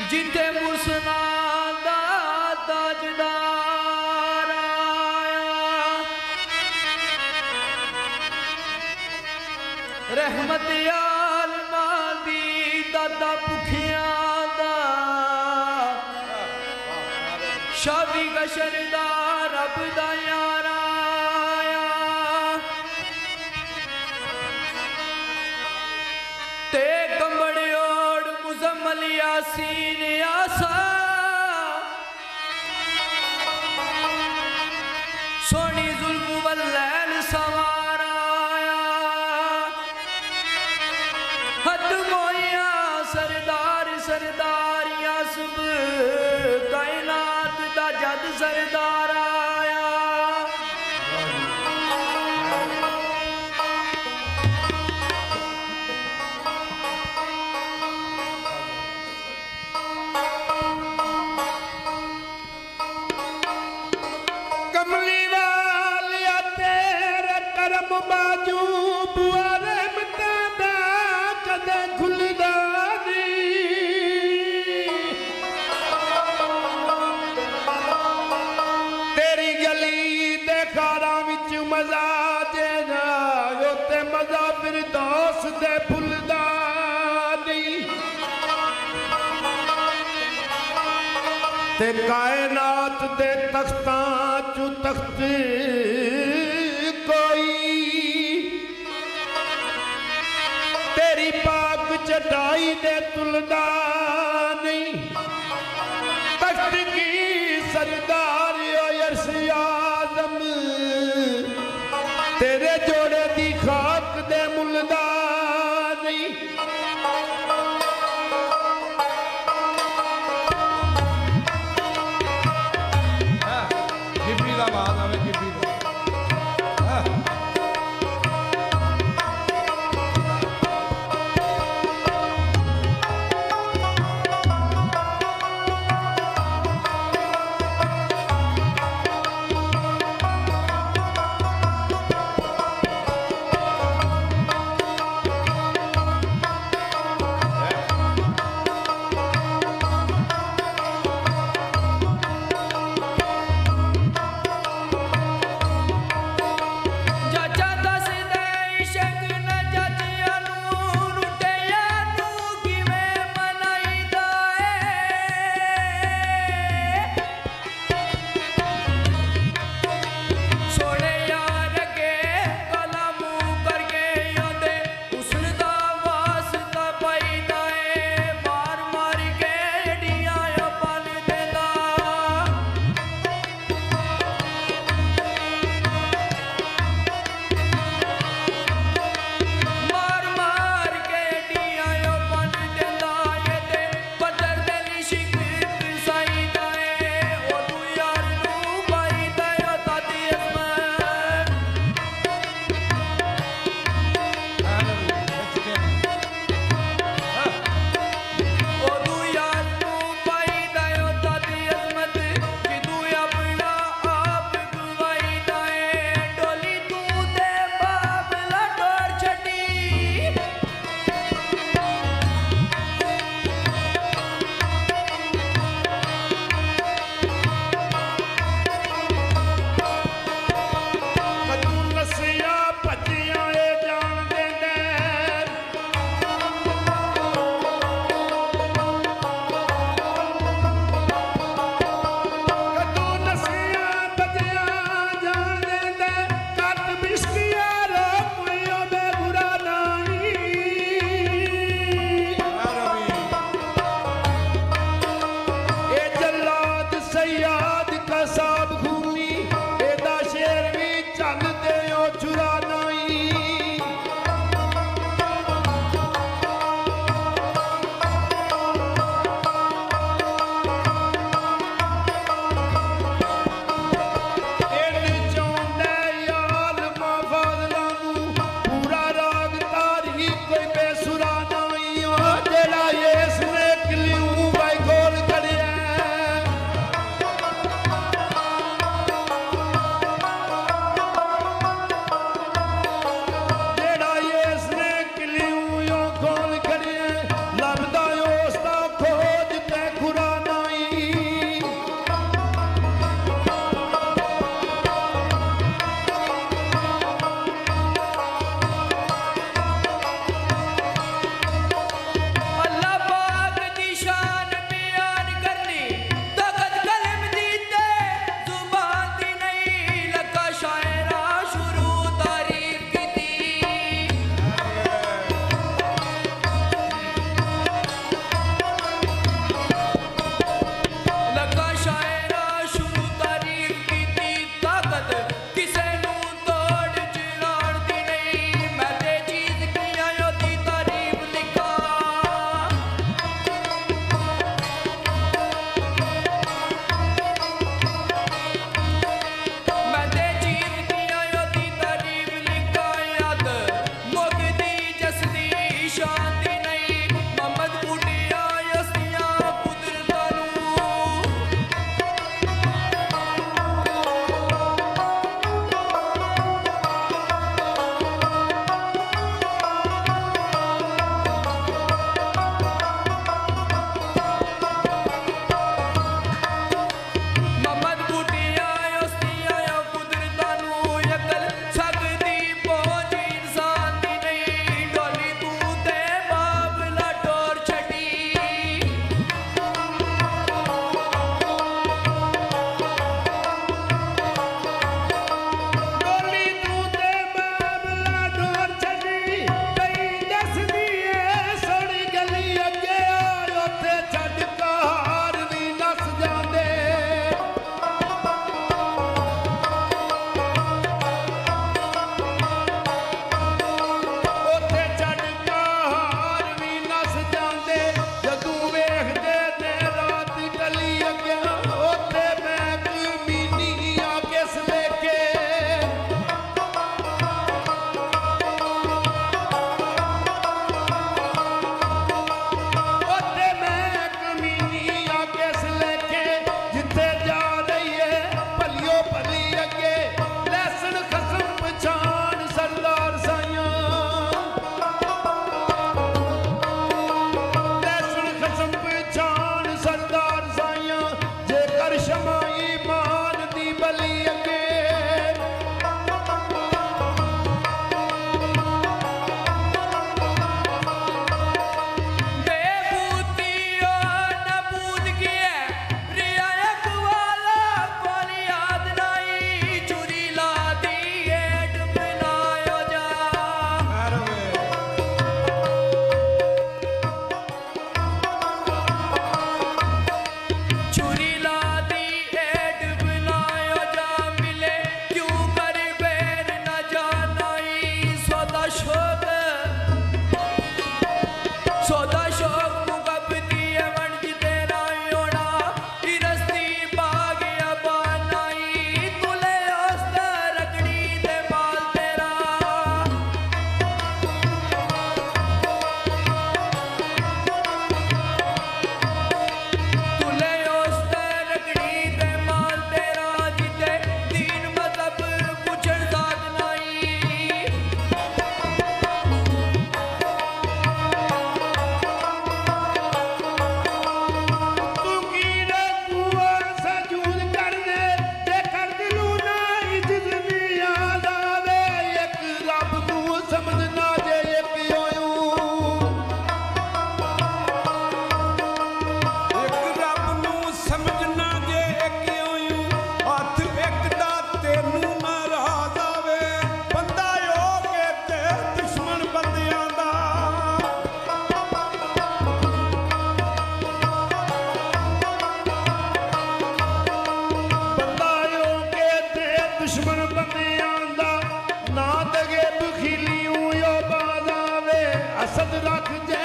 जिथे मुसना दा ताजदार आया, रहमत आलमा दी दादा भुखियां दा, शादी का शरदार रब दा यारा आया। ते कमड़ियोड़ मुजम्मल यासीन आसा, सोनी जुल्फ वल्लैल सवार आया। हद मोया सरदार सरदारिया सब कायनात दा जद सरदार आया। कमली वालिया तेरे करम बाजू बुआरे मतादा कदे खुलदा तेरी गली दे खारा विच मजा जे ना ते मजा फिर दोस दे फुलदा नहीं। ते कायनात दे तख्तां चू तख्त कोई तेरी पाक चटाई दे तुलदा नहीं। तख्त की सरदार यर्श आज़म तेरे जोड़े दी खाक दे मुलदा नहीं। गिबरी दा आवाज आवे गिबरी दा। शांति नहीं मोहम्मद बूटिया यस्तियां कुदरतां नूं मोहम्मद बूटिया यस्तियां कुदरतां नूं यकल सकदी पहुंच इंसान दी नहीं डोली तू ते बाबला टोर छड़ी ਡੋਲੀ ਤੂੰ ਤੇ ਬਾਬਲਾ ਡੋਰ ਛੱਡੀ ਕਈ ਦੱਸਦੀ ਏ ਸੋਹਣੀ ਗਲੀ ਅੱਗੇ ਆ ਉੱਥੇ ਛੱਡ ਕਾਰ ਵੀ ਨੱਸ ਜਾਂਦੇ ਉੱਥੇ ਛੱਡ ਕਾਰ ਵੀ ਨੱਸ ਜਾਂਦੇ ਜਦੋਂ ਵੇਖਦੇ ਨੇ ਰਾਤ ਗਲੀ ਅੱਗੇ ਉੱਥੇ ਮੈਂ ਕਮੀਨੀ ਆ ਕਿਸ ਲੇਕੇ ਉੱਥੇ ਮੈਂ ਕਮੀਨੀ ਆ ਕਿਸ ਲੇਕੇ ਜਿੱਥੇ ਜਾ ਰਹੀ ਏ ਭਲਿਓ ਭਲੀ ਅੱਗੇ ਲੈਸਣ ਖਸਮ ਪਛਾਣ ਸਰਦਾਰ ਸਾਈਆਂ ਲੈਸਣ ਖਸਮ ਪਛਾਣ ਸਰਦਾਰ ਸਾਈਆਂ ਜੇਕਰ ਸ਼ਮਾ ਈਮਾਨ ਦੀ ਬਲੀ ਅੱਗੇ बेबूतियों नबूद किए रियायत वाला कौन याद नहीं चुरी ला दी एड बनायो जा चुरी ला दी एड बनायो जा मिले क्यों कर बैर न जानाई सौदा शौक मुकब्बती वंज तेरा योड़ा रस्ती बागिया बानाई तुले ओस्ता रगड़ी दे माल तेरा तुले ओस्ता रगड़ी दे माल तेरा जिते दीन मजहब पुछण जात नहीं ਤੂੰ ਕੀ ਰੇ ਤੂੰ ਸਜੂਦ ਕਰਦੇ ਤੇ ਕਰ ਦਿਲੂ ਨਾ ਇੱਜ਼ਤ ਵੀ ਯਾਦ ਆਵੇ ਇੱਕ ਰੱਬ ਨੂੰ ਸਮਝਣਾ ਜੇ ਇੱਕ ਹੋਇਓ ਇੱਕ ਰੱਬ ਨੂੰ ਸਮਝਣਾ ਜੇ ਇੱਕ ਹੋਇਓ ਹੱਥ ਇੱਕ ਦਾ ਤੈਨੂੰ ਨਾਰਾਜ਼ ਆਵੇ ਬੰਦਾ ਹੋ ਕੇ ਤੇ ਦੁਸ਼ਮਣ ਬੰਦਿਆਂ ਦਾ ਬੰਦਾ ਹੋ ਕੇ ਤੇ ਦੁਸ਼ਮਣ ਬੰਦਿਆਂ ਦਾ ਨਾ ਦਗੇ ਬਖੀਲੀ ਉਹ ਬਾਜ਼ ਆਵੇ ਅਸਦ ਰੱਖ ਜੇ